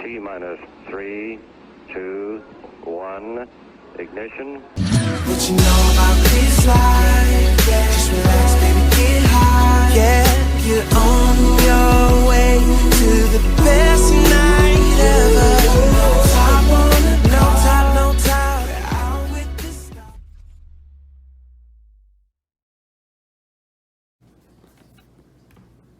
T minus 3, 2, 1, ignition. What you know about this life? Yeah. Just relax, baby, get high. Yeah, you're on your way to the best night ever. No top on it, no top. Out with the stars.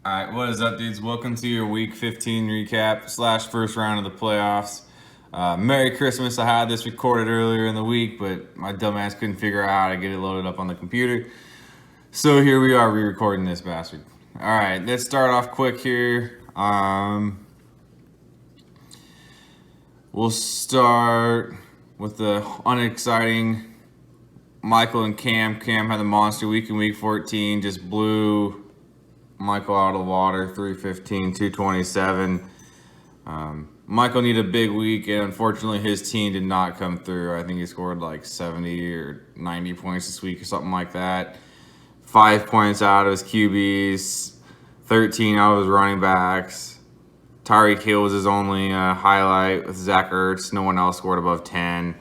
All right, what is up, dudes? Welcome to your Week 15 recap / first round of the playoffs. Merry Christmas. I had this recorded earlier in the week, but my dumbass couldn't figure out how to get it loaded up on the computer. So here we are re-recording this bastard. All right, let's start off quick here. We'll start with the unexciting Michael and Cam. Cam had a monster week in Week 14, just blew Michael out of the water, 315, 227. Michael needed a big week, and unfortunately his team did not come through. I think he scored like 70 or 90 points this week or something like that. 5 points out of his QBs, 13 out of his running backs. Tyreek Hill was his only highlight with Zach Ertz. No one else scored above 10.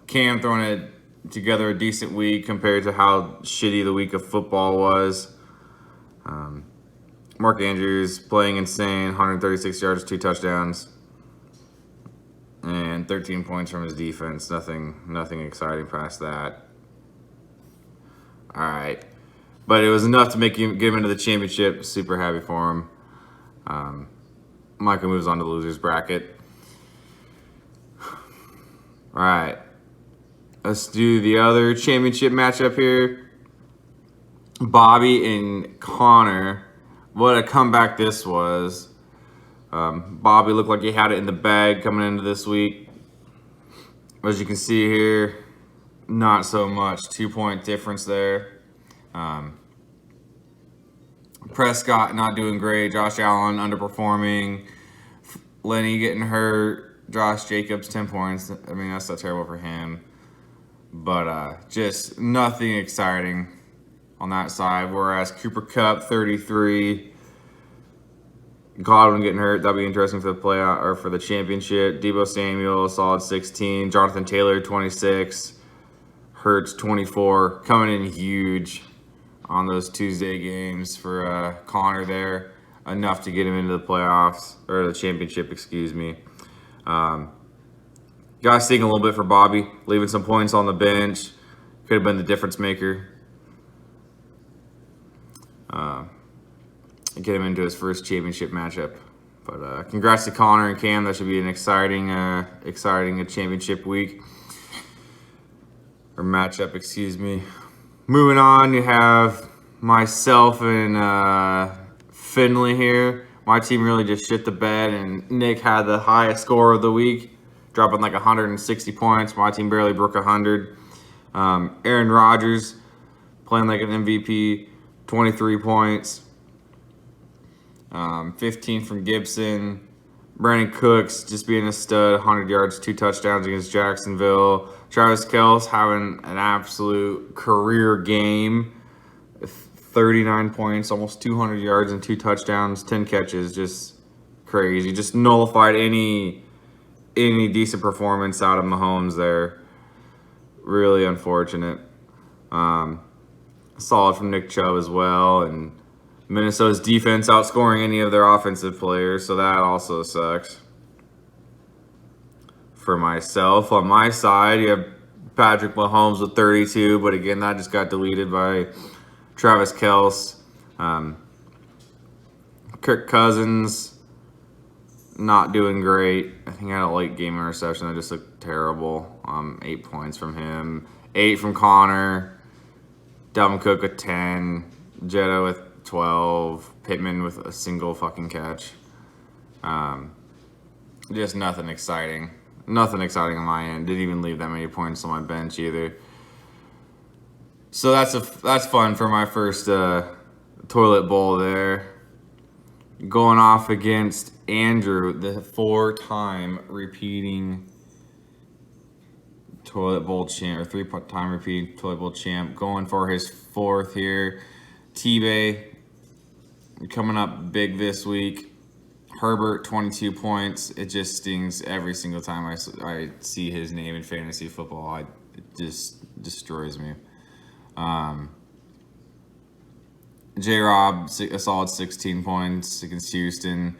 Cam throwing it together a decent week compared to how shitty the week of football was. Mark Andrews playing insane, 136 yards, 2 touchdowns, and 13 points from his defense. Nothing exciting past that. All right, but it was enough to get him into the championship. Super happy for him. Michael moves on to the losers bracket. All right, let's do the other championship matchup here. Bobby and Connor. What a comeback this was. Bobby looked like he had it in the bag coming into this week. As you can see here, not so much. 2-point difference there. Prescott not doing great. Josh Allen underperforming. Lenny getting hurt. Josh Jacobs, 10 points. I mean, that's so terrible for him. But just nothing exciting on that side, whereas Cooper Kupp 33, Godwin getting hurt, that'll be interesting for the playoff or for the championship. Deebo Samuel solid 16, Jonathan Taylor 26, Hurts 24, coming in huge on those Tuesday games for Connor there, enough to get him into the playoffs or the championship, excuse me. Got sting a little bit for Bobby, leaving some points on the bench, could have been the difference maker. Get him into his first championship matchup. But congrats to Connor and Cam. That should be an exciting championship week. Or matchup, excuse me. Moving on, you have myself and Finley here. My team really just shit the bed, and Nick had the highest score of the week, dropping like 160 points. My team barely broke 100. Aaron Rodgers playing like an MVP, 23 points. 15 from Gibson. Brandon Cooks just being a stud, 100 yards, 2 touchdowns against Jacksonville. Travis Kelce having an absolute career game. 39 points, almost 200 yards and 2 touchdowns, 10 catches, just crazy. Just nullified any decent performance out of Mahomes there. Really unfortunate. Solid from Nick Chubb as well, and Minnesota's defense outscoring any of their offensive players, so that also sucks. For myself, on my side, you have Patrick Mahomes with 32, but again, that just got deleted by Travis Kelce. Kirk Cousins, not doing great. I think I had a late game interception that just looked terrible. 8 points from him. 8 from Connor. Dalvin Cook with 10. Jetta with 12. Pittman with a single fucking catch. Just nothing exciting. Nothing exciting on my end. Didn't even leave that many points on my bench either. So that's fun for my first toilet bowl there. Going off against Andrew, the 4-time repeating toilet bowl champ, or 3-time repeating toilet bowl champ, going for his 4th here. T-Bay coming up big this week. Herbert, 22 points. It just stings every single time I see his name in fantasy football. It just destroys me. J-Rob, a solid 16 points against Houston.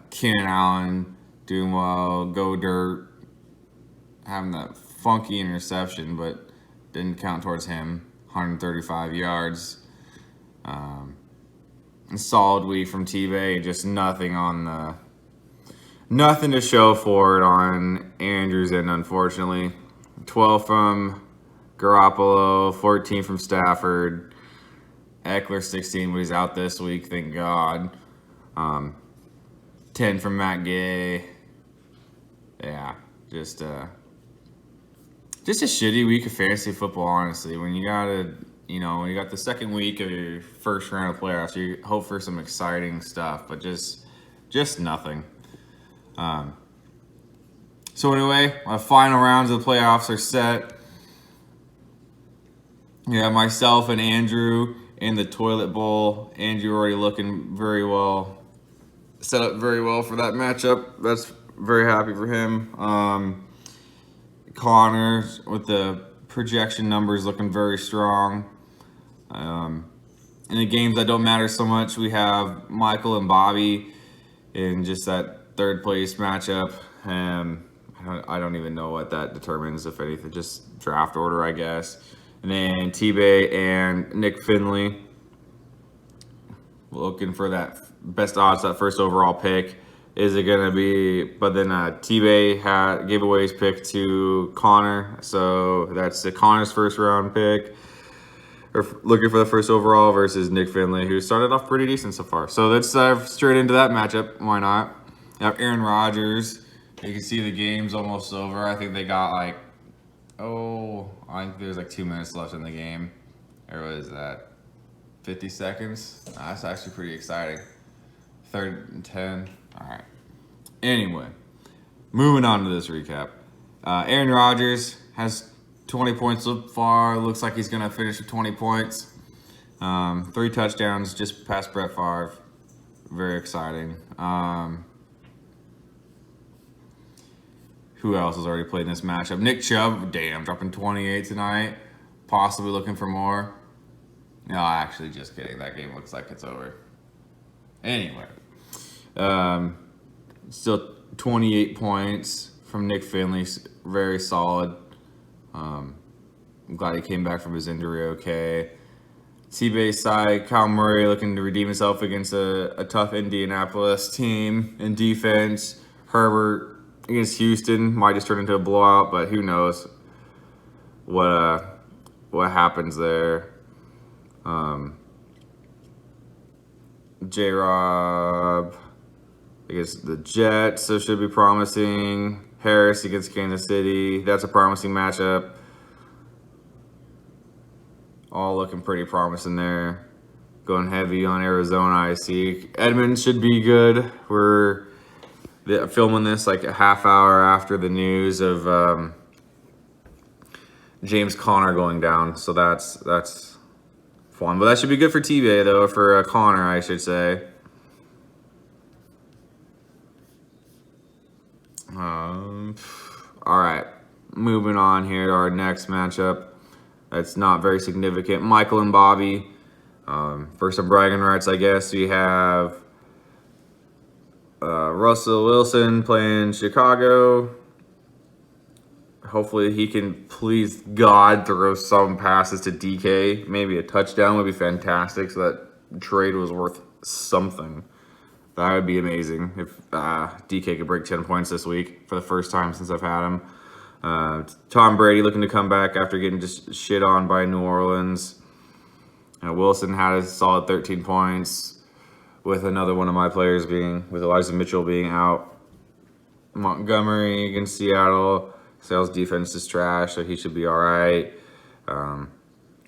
Keenan Allen doing well. Go Dirt having that funky interception, but didn't count towards him. 135 yards. A solid week from T-Bay. Just nothing to show for it on Andrews' end, unfortunately. 12 from Garoppolo, 14 from Stafford. Eckler 16, but he's out this week, thank God. 10 from Matt Gay. Yeah, just a shitty week of fantasy football, honestly. When you got the second week of your first round of playoffs, you hope for some exciting stuff, but just nothing. So anyway, my final rounds of the playoffs are set. Yeah, myself and Andrew in the toilet bowl. Andrew already looking very well, set up very well for that matchup. That's very happy for him. Connor with the projection numbers looking very strong. In the games that don't matter so much, we have Michael and Bobby in just that third place matchup. I don't even know what that determines, if anything, just draft order, I guess. And then T-Bay and Nick Finley looking for that best odds, that first overall pick. Is it going to be, but then T-Bay gave away his pick to Connor. So that's Connor's first round pick, or looking for the first overall, versus Nick Finley, who started off pretty decent so far. So let's dive straight into that matchup. Why not? I have Aaron Rodgers. You can see the game's almost over. I think they got I think there's 2 minutes left in the game. Or was that 50 seconds? That's actually pretty exciting. 3rd and 10. All right. Anyway, moving on to this recap. Aaron Rodgers has 20 points so far. Looks like he's going to finish with 20 points. 3 touchdowns, just past Brett Favre. Very exciting. Who else has already played in this matchup? Nick Chubb, dropping 28 tonight. Possibly looking for more. No, actually, just kidding. That game looks like it's over. Anyway. Still 28 points from Nick Finley. Very solid. I'm glad he came back from his injury okay. T-Bay side, Kyle Murray looking to redeem himself against a tough Indianapolis team in defense. Herbert against Houston might just turn into a blowout, but who knows what happens there. J-Rob against the Jets, so should be promising. Harris against Kansas City, that's a promising matchup. All looking pretty promising there. Going heavy on Arizona, I see. Edmonds should be good. We're filming this a half hour after the news of James Conner going down, so that's fun. But that should be good for T-Bay, though, for Conner, I should say. All right, moving on here to our next matchup. That's not very significant. Michael and Bobby. For some bragging rights, I guess, we have Russell Wilson playing Chicago. Hopefully he can, please God, throw some passes to DK. Maybe a touchdown would be fantastic, so that trade was worth something. That would be amazing if DK could break 10 points this week for the first time since I've had him. Tom Brady looking to come back after getting just shit on by New Orleans. Wilson had a solid 13 points with another one of my players with Elijah Mitchell being out. Montgomery against Seattle. Seattle's defense is trash, so he should be all right.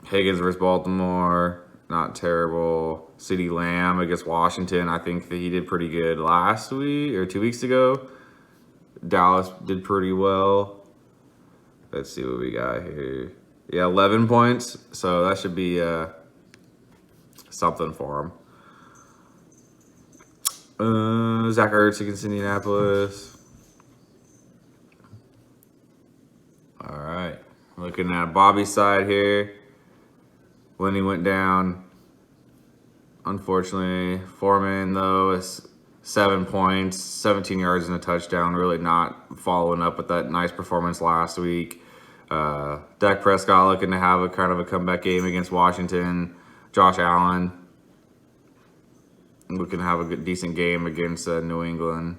Higgins versus Baltimore, not terrible. CeeDee Lamb against Washington, I think that he did pretty good last week or 2 weeks ago. Dallas did pretty well. Let's see what we got here. Yeah, 11 points, so that should be something for him. Zach Ertz against Indianapolis. All right. Looking at Bobby's side here. Lenny went down. Unfortunately, Foreman, though, is 7 points, 17 yards and a touchdown. Really not following up with that nice performance last week. Dak Prescott looking to have a kind of a comeback game against Washington. Josh Allen looking to have a good, decent game against New England.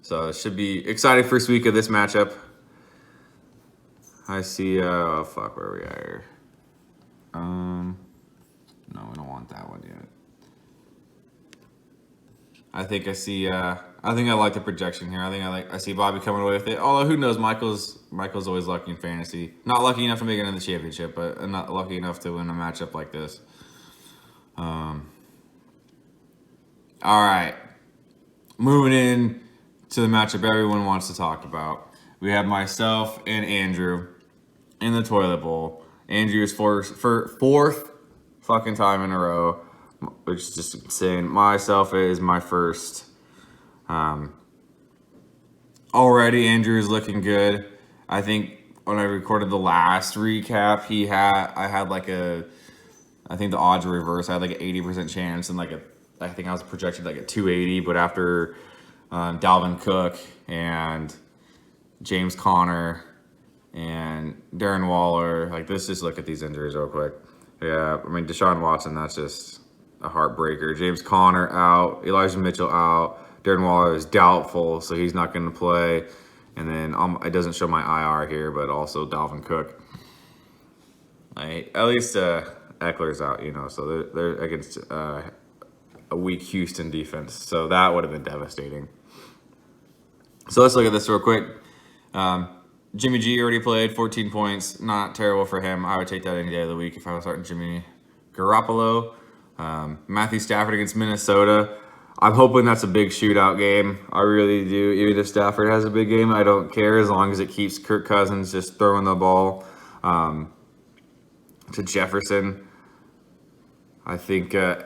So it should be exciting first week of this matchup. I see, oh fuck, where are we at here? No, we don't want that one yet. I think I see, I think I like the projection here. I see Bobby coming away with it. Although who knows, Michael's always lucky in fantasy. Not lucky enough to make it in the championship, but not lucky enough to win a matchup like this. All right. Moving in to the matchup everyone wants to talk about. We have myself and Andrew in the toilet bowl. Andrew's fourth fucking time in a row, which is just insane. Myself is my first. Already Andrew is looking good. I think when I recorded the last recap, I think the odds were reversed. I had like an 80% chance and I think I was projected like a 280, but after Dalvin Cook and James Conner and Darren Waller, let's just look at these injuries real quick. Yeah, I mean, Deshaun Watson, that's just a heartbreaker. James Conner out, Elijah Mitchell out, Darren Waller is doubtful, so he's not going to play. And then it doesn't show my IR here, but also Dalvin Cook. At least Eckler's out, so they're against a weak Houston defense. So that would have been devastating. So let's look at this real quick. Jimmy G already played, 14 points. Not terrible for him. I would take that any day of the week if I was starting Jimmy Garoppolo. Matthew Stafford against Minnesota. I'm hoping that's a big shootout game. I really do. Even if Stafford has a big game, I don't care as long as it keeps Kirk Cousins just throwing the ball to Jefferson. I think, oh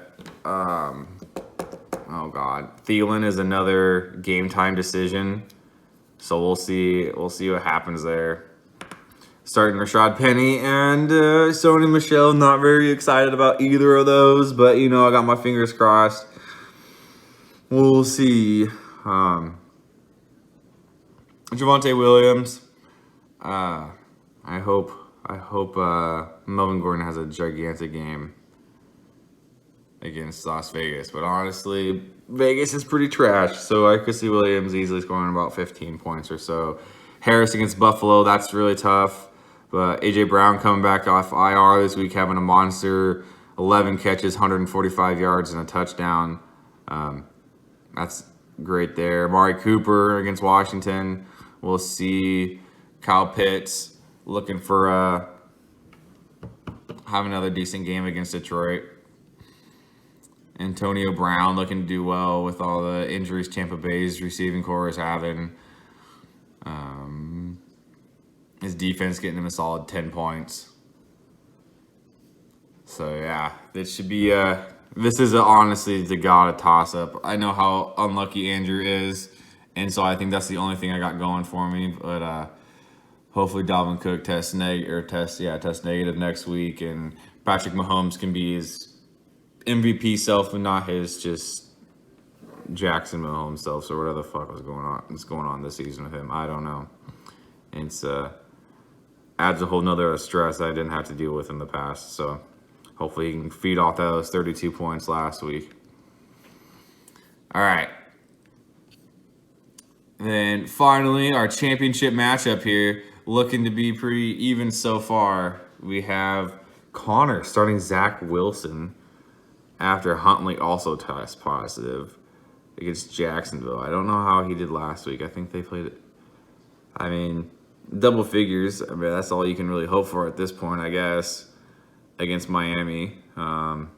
God, Thielen is another game time decision. So we'll see what happens there. Starting Rashad Penny and Sony Michel. Not very excited about either of those, but I got my fingers crossed. We'll see. Javonte Williams. I hope Melvin Gordon has a gigantic game against Las Vegas, but honestly, Vegas is pretty trash, so I could see Williams easily scoring about 15 points or so. Harris against Buffalo, that's really tough, but A.J. Brown coming back off IR this week, having a monster, 11 catches, 145 yards, and a touchdown. That's great there. Amari Cooper against Washington, we'll see. Kyle Pitts looking for have another decent game against Detroit. Antonio Brown looking to do well with all the injuries Tampa Bay's receiving core is having. His defense getting him a solid 10 points. So, yeah, this should be this is honestly the god a toss-up. I know how unlucky Andrew is, and so I think that's the only thing I got going for me. But hopefully Dalvin Cook tests negative next week, and Patrick Mahomes can be his MVP self and not his just Jackson Mahomes self, or whatever the fuck is going on this season with him. I don't know. It's adds a whole nother stress that I didn't have to deal with in the past. So hopefully he can feed off those 32 points last week. All right. Then finally, our championship matchup here, looking to be pretty even so far. We have Connor starting Zach Wilson after Huntley also tests positive against Jacksonville. I don't know how he did last week. I think they played it. I mean, double figures. I mean, that's all you can really hope for at this point, I guess, against Miami. Or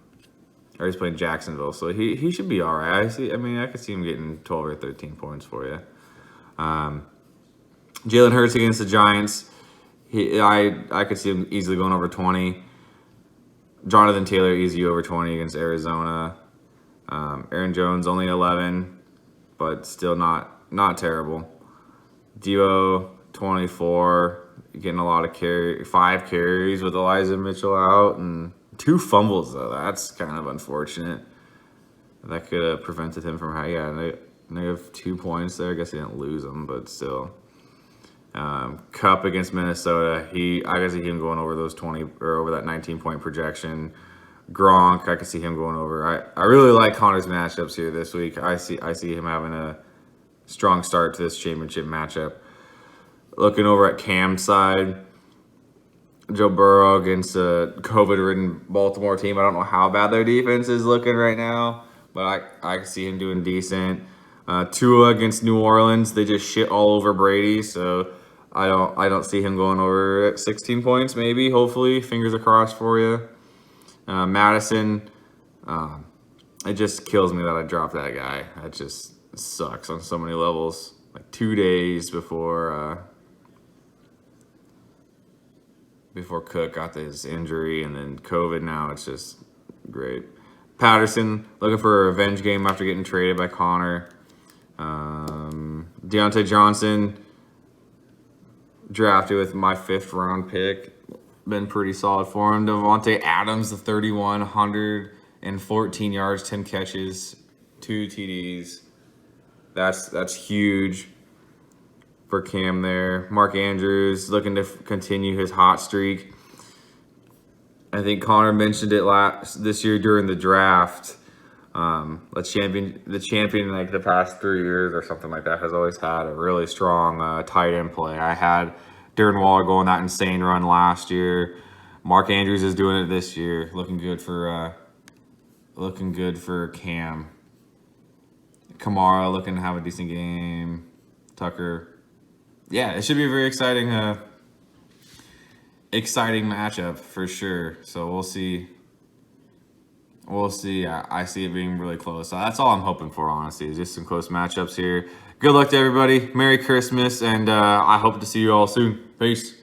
he's playing Jacksonville, so he should be all right. I could see him getting 12 or 13 points for you. Jalen Hurts against the Giants. I could see him easily going over 20. Jonathan Taylor easy over 20 against Arizona. Aaron Jones only 11, but still not terrible. Deebo 24, getting a lot of 5 carries with Elijah Mitchell out and 2 fumbles though. That's kind of unfortunate. That could have prevented him from negative 2 points there. I guess he didn't lose them, but still. Cup against Minnesota. I could see him going over those 20 or over that 19-point projection. Gronk, I could see him going over. I really like Connor's matchups here this week. I see him having a strong start to this championship matchup. Looking over at Cam's side, Joe Burrow against a COVID-ridden Baltimore team. I don't know how bad their defense is looking right now, but I can see him doing decent. Tua against New Orleans. They just shit all over Brady, so I don't see him going over at 16 points. Maybe, hopefully, fingers crossed for you. Madison. It just kills me that I dropped that guy. That just sucks on so many levels. Like 2 days before Cook got his injury, and then COVID. Now it's just great. Patterson looking for a revenge game after getting traded by Connor. Deontay Johnson drafted with my 5th round pick. Been pretty solid for him. Devontae Adams, the 31, 114 yards, 10 catches, 2 TDs. That's huge for Cam there. Mark Andrews looking to continue his hot streak. I think Connor mentioned it this year during the draft. The champion like the past 3 years or something like that has always had a really strong tight end play. I had Darren Waller going that insane run last year. Mark Andrews is doing it this year. Looking good for Cam. Kamara looking to have a decent game. Tucker. Yeah, it should be a very exciting matchup for sure. So we'll see. I see it being really close. So that's all I'm hoping for, honestly, is just some close matchups here. Good luck to everybody. Merry Christmas, and I hope to see you all soon. Peace.